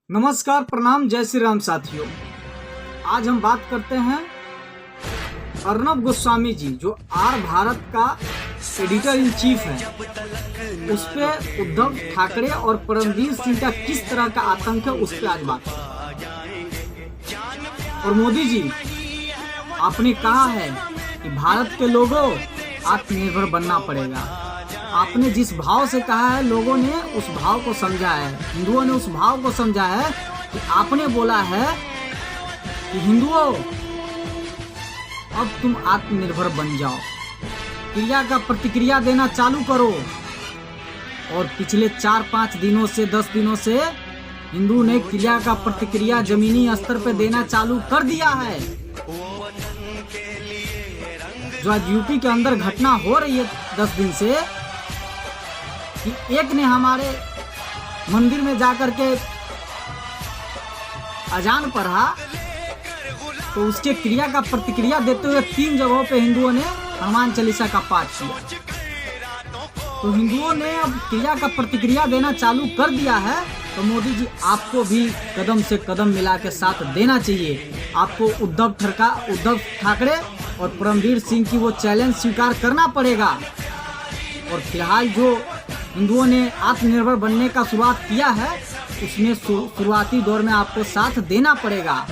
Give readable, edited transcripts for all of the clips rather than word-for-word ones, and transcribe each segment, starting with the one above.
नमस्कार, प्रणाम, जय श्री राम साथियों। आज हम बात करते हैं अर्नब गोस्वामी जी, जो आर भारत का एडिटर इन चीफ है। उस पे उद्धव ठाकरे और परमवीर सिंह का किस तरह का आतंक है, उस पे आज बात। और मोदी जी, आपने कहा है कि भारत के लोगों आत्मनिर्भर बनना पड़ेगा। आपने जिस भाव से कहा है, लोगों ने उस भाव को समझा है, हिंदुओं ने उस भाव को समझा है कि आपने बोला है कि हिंदुओं अब तुम आत्मनिर्भर बन जाओ, क्रिया का प्रतिक्रिया देना चालू करो। और पिछले 4-5 दिनों से 10 दिनों से हिंदू ने क्रिया का प्रतिक्रिया जमीनी स्तर पर देना चालू कर दिया है। जो आज यूपी के अंदर घटना हो रही है 10 दिन से, कि एक ने हमारे मंदिर में जाकर के अजान पढ़ा, तो उसके क्रिया का प्रतिक्रिया देते हुए 3 जगहों पे हिंदुओं ने हनुमान चालीसा का पाठ किया। तो हिंदुओं ने अब क्रिया का प्रतिक्रिया देना चालू कर दिया है। तो मोदी जी, आपको भी कदम से कदम मिला के साथ देना चाहिए। आपको उद्धव ठाकरे और परमवीर सिंह की वो चैलेंज स्वीकार करना पड़ेगा। और फिलहाल जो हिंदुओं ने आत्मनिर्भर बनने का शुरुआत किया है, उसमें शुरुआती दौर में आपको साथ देना पड़ेगा।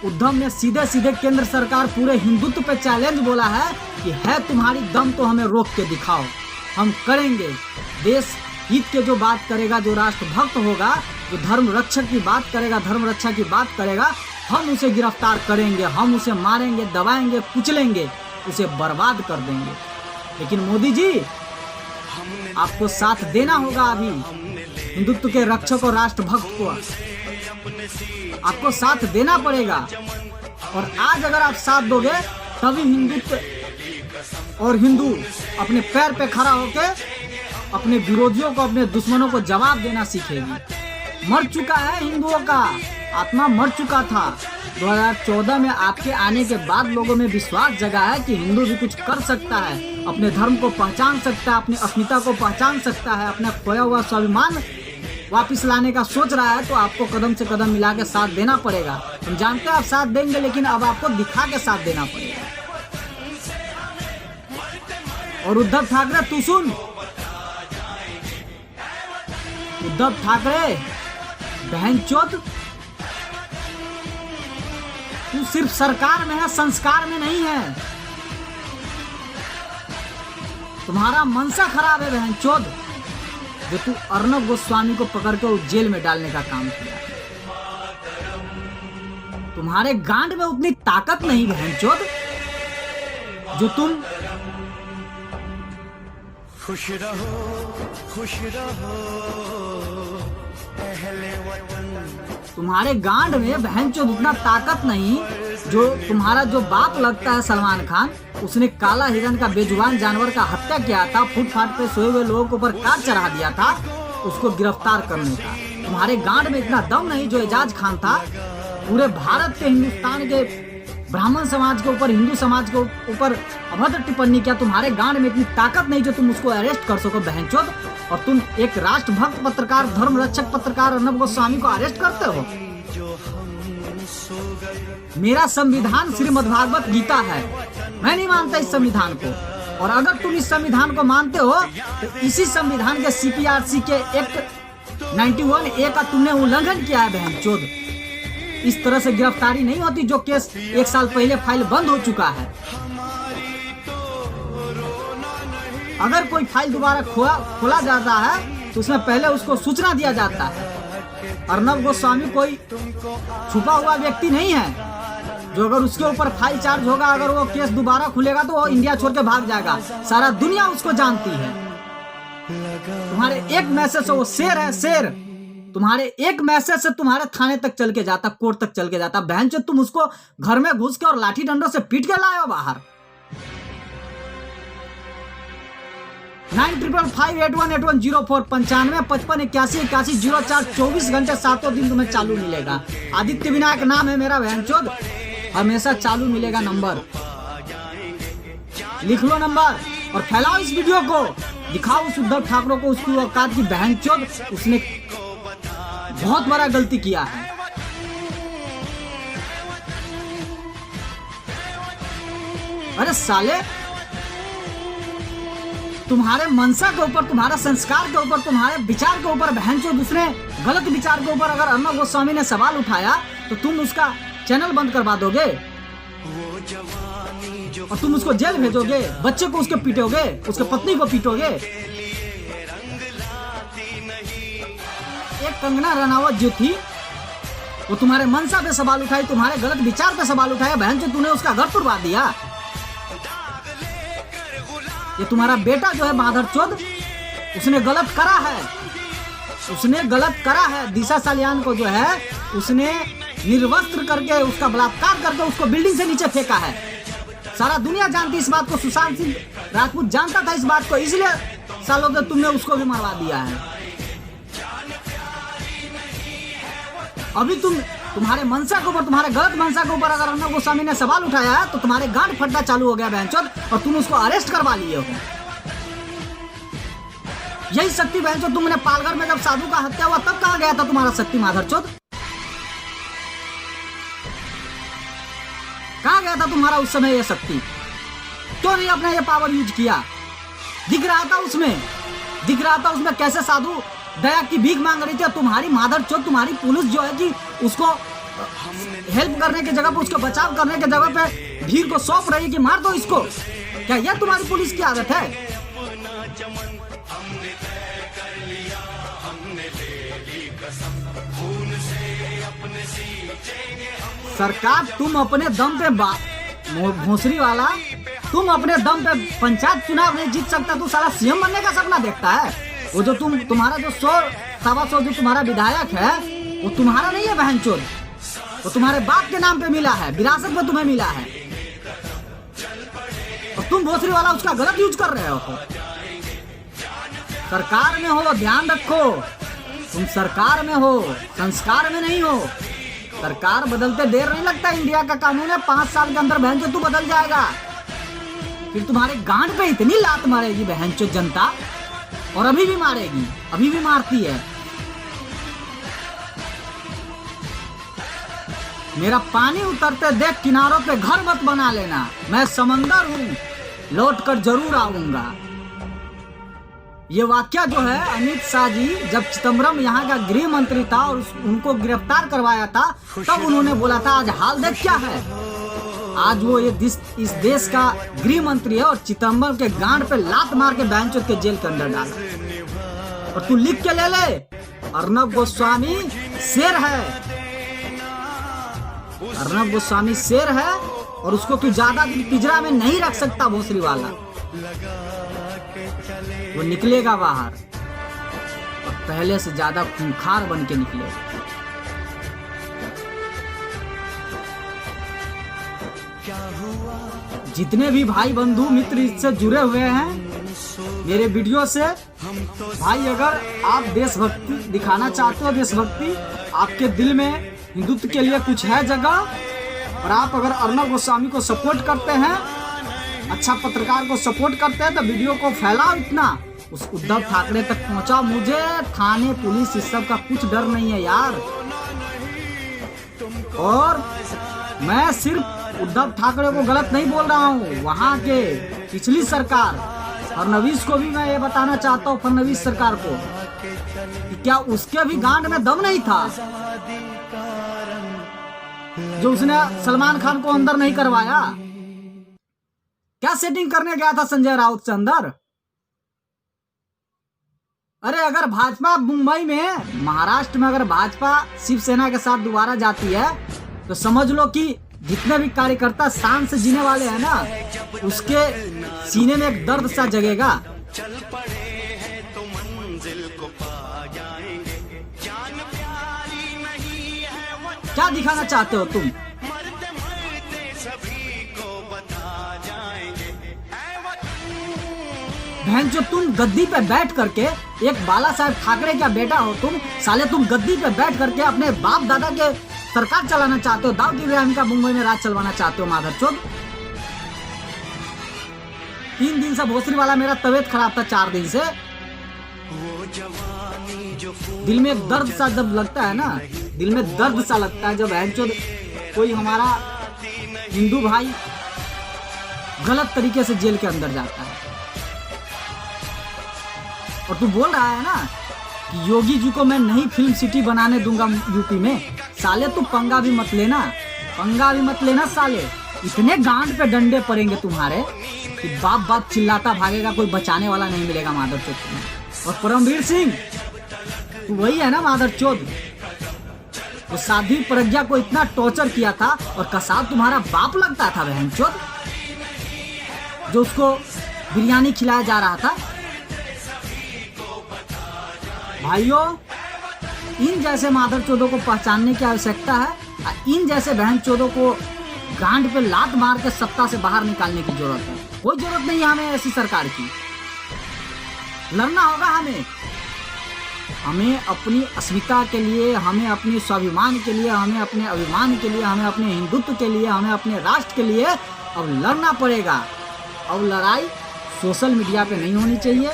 उद्धव ने सीधे सीधे केंद्र सरकार पूरे हिंदुत्व पे चैलेंज बोला है कि है तुम्हारी दम तो हमें रोक के दिखाओ, हम करेंगे। देश हित के जो बात करेगा, जो राष्ट्रभक्त होगा, जो धर्म रक्षक की बात करेगा, धर्म रक्षा की बात करेगा, हम उसे गिरफ्तार करेंगे, हम उसे मारेंगे, दबाएंगे, कुचलेंगे, उसे बर्बाद कर देंगे। लेकिन मोदी जी, आपको साथ देना होगा। अभी हिंदुत्व के रक्षक और राष्ट्रभक्त को आपको साथ देना पड़ेगा। और आज अगर आप साथ दोगे, तभी हिंदुत्व और हिंदू अपने पैर पे खड़ा होके अपने विरोधियों को, अपने दुश्मनों को जवाब देना सीखेगी। मर चुका है हिंदुओं का आत्मा, मर चुका था। 2014 में आपके आने के बाद लोगों में विश्वास जगा है कि हिंदू भी कुछ कर सकता है, अपने धर्म को पहचान सकता है, अपनी अस्मिता को पहचान सकता है, अपना खोया हुआ स्वाभिमान वापस लाने का सोच रहा है। तो आपको कदम से कदम मिला के साथ देना पड़ेगा। हम जानते हैं आप साथ देंगे, लेकिन अब आपको दिखा के साथ देना पड़ेगा। और उद्धव ठाकरे, तू सुन, उद्धव ठाकरे बहनचोद, तू सिर्फ सरकार में है, संस्कार में नहीं है। तुम्हारा मनसा खराब है बहनचोद, जो तू अर्नब गोस्वामी को पकड़ के उस जेल में डालने का काम किया। तुम्हारे गांड में उतनी ताकत नहीं बहनचोद, जो तुम खुश रहो पहले वतन। तुम्हारे गांड में बहनचोद उतना ताकत नहीं। जो तुम्हारा जो बाप लगता है सलमान खान, उसने काला हिरन का बेजुबान जानवर का हत्या किया था, फुटपाथ पे सोए हुए लोगों के ऊपर काट चढ़ा दिया था, उसको गिरफ्तार करने का। तुम्हारे गांड में इतना दम नहीं। जो एजाज खान था, पूरे भारत के, हिंदुस्तान के ब्राह्मण समाज के ऊपर, हिंदू समाज के ऊपर अभद्र टिप्पणी किया। तुम्हारे गांड में इतनी ताकत नहीं जो तुम उसको अरेस्ट कर सको बहनचोद। और तुम एक राष्ट्रभक्त पत्रकार, धर्म रक्षक पत्रकार अर्नब गोस्वामी को अरेस्ट करते हो। मेरा संविधान श्रीमद्भागवत गीता है, मैं नहीं मानता इस संविधान को। और अगर तुम इस संविधान को मानते हो, तो इसी संविधान के CPRC के एक्ट 91A का तुमने उल्लंघन किया है बहनचोद। इस तरह से गिरफ्तारी नहीं होती। जो केस 1 साल पहले फाइल बंद हो चुका है, अगर कोई फाइल दोबारा खोला जाता है तो उसमें पहले उसको सूचना दिया जाता है। अर्नब गोस्वामी कोई छुपा हुआ व्यक्ति नहीं है, जो अगर उसके ऊपर फाइल चार्ज होगा, अगर वो केस दोबारा खुलेगा तो वो इंडिया छोड़ के भाग जाएगा। सारा दुनिया उसको जानती है। तुम्हारे एक मैसेज से वो शेर है, शेर। तुम्हारे एक मैसेज से तुम्हारे थाने तक चल के जाता, कोर्ट तक चल के जाता। बहन जो तुम उसको घर में घुस के और लाठी डंडों से पीट के लाए हो बाहर। 9555818104 95 55 81 81 04 24 घंटे 7 दिन तुम्हें चालू मिलेगा। आदित्य विनायक नाम है मेरा बहनचोद, हमेशा चालू मिलेगा नंबर। लिख लो नंबर और फैलाओ इस वीडियो को। दिखाओ उस उद्धव ठाकरे को उसकी औकात की बहनचोद। उसने बहुत बड़ा गलती किया है। अरे साले, तुम्हारे मनसा के ऊपर, तुम्हारे संस्कार के ऊपर, तुम्हारे विचार के ऊपर बहनचोद उसने गलत विचार के ऊपर अगर अर्नब गोस्वामी ने सवाल उठाया तो तुम उसका चैनल बंद करवा दोगे और तुम उसको जेल भेजोगे, बच्चे को उसके पीटोगे, उसके पत्नी को पीटोगे। एक कंगना रनावत जो थी वो तुम्हारे मनसा पे सवाल उठाई, तुम्हारे गलत विचार पे सवाल उठाया, बहन जो तूने उसका घर तुड़वा दिया। ये तुम्हारा बेटा जो है माधरचोद, उसने गलत करा है, उसने गलत करा है। दिशा सालियान को जो है उसने निर्वस्त्र करके, उसका बलात्कार करके उसको बिल्डिंग से नीचे फेंका है। सारा दुनिया जानती इस बात को, सुशांत सिंह राजपूत जानता था इस बात को, इसलिए सालों तक तुमने उसको भी मरवा दिया है। अभी तुम्हारे मनसा के ऊपर, तुम्हारे गलत मनसा के ऊपर अगर अर्नब गोस्वामी ने सवाल उठाया है तो तुम्हारे गांड फटना चालू हो गया बहनचोद, और तुम उसको अरेस्ट करवा लिए हो। यही शक्ति बहनचोद, तुमने पालघर में जब साधु का हत्या हुआ तब कहाँ गया था तुम्हारा शक्ति माधरचोद? कहाँ गया था तुम्हारा उस समय ये शक्ति? क्यों नहीं अपना ये पावर यूज किया? दिख रहा था उसमें कैसे साधु दया की भीख मांग रही थी। तुम्हारी माधरचोद, तुम्हारी पुलिस जो है कि उसको हेल्प करने की जगह पे, उसको बचाव करने की जगह पे भीड़ को सौंप रही है कि मार दो इसको। क्या यह तुम्हारी पुलिस की आदत है? सरकार, तुम अपने दम पे भोसरी वाला, तुम अपने दम पे पंचायत चुनाव नहीं जीत सकता, तू साला सीएम बनने का सपना देखता है। वो जो तुम्हारा जो 100-125 जो तुम्हारा विधायक है वो तुम्हारा नहीं है बहनचोद, वो तुम्हारे बाप के नाम पे मिला है, विरासत में तुम्हें मिला है, और तुम भोसरी वाला उसका गलत यूज कर रहे हो। सरकार में हो, ध्यान रखो, तुम सरकार में हो, संस्कार में नहीं हो। सरकार बदलते देर नहीं लगता, इंडिया का कानून है 5 साल के अंदर बहनचोद तू बदल जाएगा। फिर तुम्हारे गांड पे इतनी लात मारेगी बहनचोद जनता, और अभी भी मारेगी, अभी भी मारती है। मेरा पानी उतरते देख किनारों पे घर मत बना लेना, मैं समंदर हूं, लौट कर जरूर आऊंगा। ये वाक्य जो है अमित शाह जी जब चिदम्बरम यहाँ का गृह मंत्री था और उनको गिरफ्तार करवाया था तब उन्होंने बोला था। आज हाल देख क्या है, आज वो ये इस देश का गृह मंत्री है और चिदम्बरम के गांड पे लात मार के बैंचों के जेल के अंदर डाला। और तू लिख के ले ले, अर्नब गोस्वामी शेर है, अर्नब गोस्वामी शेर है, और उसको तू ज्यादा दिन पिंजरा में नहीं रख सकता भोसरी वाला। वो निकलेगा बाहर और पहले से ज्यादा खूंखार बन के निकलेगा। जितने भी भाई बंधु मित्र इससे जुड़े हुए हैं मेरे वीडियो से, भाई अगर आप देशभक्ति दिखाना चाहते हो, देशभक्ति आपके दिल में हिंदुत्व के लिए कुछ है जगह, और आप अगर अर्नब गोस्वामी को सपोर्ट करते हैं, अच्छा पत्रकार को सपोर्ट करते हैं, तो वीडियो को फैलाओ इतना, उस उद्धव ठाकरे तक पहुंचाओ। मुझे थाने पुलिस इस सब का कुछ डर नहीं है यार। और मैं सिर्फ उद्धव ठाकरे को गलत नहीं बोल रहा हूँ, वहाँ के पिछली सरकार फडणवीस को भी मैं ये बताना चाहता हूँ, फडणवीस सरकार को, कि क्या उसके भी गांड में दम नहीं था जो उसने सलमान खान को अंदर नहीं करवाया? क्या सेटिंग करने गया था संजय राउत से अंदर? अरे अगर भाजपा मुंबई में, महाराष्ट्र में अगर भाजपा शिवसेना के साथ दोबारा जाती है तो समझ लो कि जितने भी कार्यकर्ता शान से जीने वाले हैं ना, उसके सीने में एक दर्द सा जगेगा। क्या दिखाना चाहते हो तुम? बहन जो तुम गद्दी पे बैठ करके, एक बाला साहेब ठाकरे का बेटा हो तुम, साले तुम गद्दी पे बैठ करके अपने बाप दादा के सरकार चलाना चाहते हो, दाऊद इब्राहिम का मुंबई में राज चलवाना चाहते हो माधरचोद। 3 दिन से भोसरी वाला मेरा तबीयत खराब था, 4 दिन से। दिल में एक दर्द सा जब लगता है ना, दिल में दर्द सा लगता है जब कोई हमारा हिंदू भाई गलत तरीके से जेल के अंदर जाता है। और तू बोल रहा है ना कि योगी जी को मैं नहीं फिल्म सिटी बनाने दूंगा यूपी में। साले तू पंगा भी मत लेना साले। इतने गांड पे डंडे पड़ेंगे तुम्हारे कि बाप बाप चिल्लाता भागेगा, कोई बचाने वाला नहीं मिलेगा मादरचोद तुम्हें। और परमवीर सिंह तू वही है ना मादरचोद, वो साध्वी प्रज्ञा को इतना टॉर्चर किया था और कसाब तुम्हारा बाप लगता था बहनचोद, जो उसको बिरयानी खिलाया जा रहा था। भाइयों, इन जैसे मादरचोदों को पहचानने की आवश्यकता है। इन जैसे बहनचोदों को गांड पे लात मार के सत्ता से बाहर निकालने की जरूरत है। कोई जरूरत नहीं है हमें ऐसी सरकार की। लड़ना होगा हमें अपनी अस्मिता के लिए, हमें अपने स्वाभिमान के लिए, हमें अपने अभिमान के लिए, हमें अपने हिंदुत्व के लिए, हमें अपने राष्ट्र के लिए अब लड़ना पड़ेगा। अब लड़ाई सोशल मीडिया पे नहीं होनी चाहिए,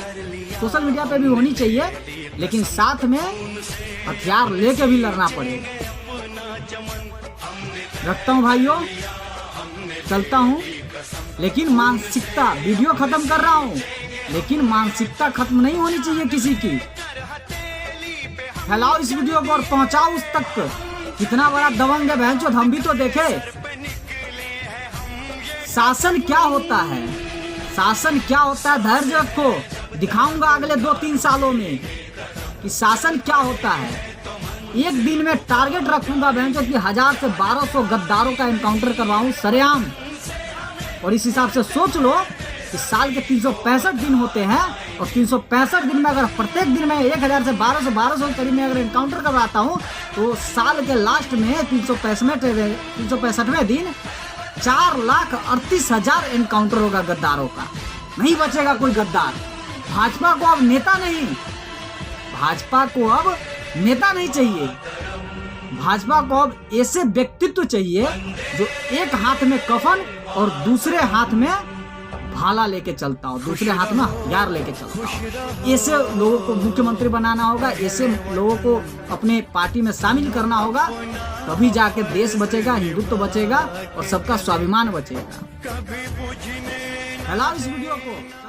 सोशल मीडिया पे भी होनी चाहिए, लेकिन साथ में हथियार लेके भी लड़ना पड़ेगा। रखता हूँ भाइयों, चलता हूँ, लेकिन मानसिकता, वीडियो खत्म कर रहा हूँ, लेकिन मानसिकता खत्म नहीं होनी चाहिए किसी की। फैलाओ इस वीडियो को और पहुंचाओ उस तक। कितना बड़ा दबंग है बहनचोद, हम भी तो देखे। शासन क्या होता है, शासन क्या होता है, धैर्य रखो। दिखाऊंगा अगले 2-3 सालों में कि शासन क्या होता है। एक दिन में टारगेट रखूंगा बहनचोद कि 1000 से 1200 गद्दारों का एनकाउंटर करवाऊं सरेआम। और इस हिसाब से सोच लो कि साल के 365 दिन होते हैं, और 365 दिन में अगर प्रत्येक दिन में 1000 से 1200 करीब में अगर एनकाउंटर करवाता हूँ, तो साल के लास्ट में 365वें दिन 4,38,000 एनकाउंटर होगा गद्दारों का। नहीं बचेगा कोई गद्दार। भाजपा को अब नेता नहीं, भाजपा को अब नेता नहीं चाहिए। भाजपा को अब ऐसे व्यक्तित्व चाहिए जो एक हाथ में कफन और दूसरे हाथ में भाला लेके चलता हो, दूसरे हाथ में हथियार लेके चलता हो। ऐसे लोगों को मुख्यमंत्री बनाना होगा, ऐसे लोगों को अपने पार्टी में शामिल करना होगा, तभी जाके देश बचेगा, हिंदुत्व बचेगा और सबका स्वाभिमान बचेगा। फैलाओ इस वीडियो को।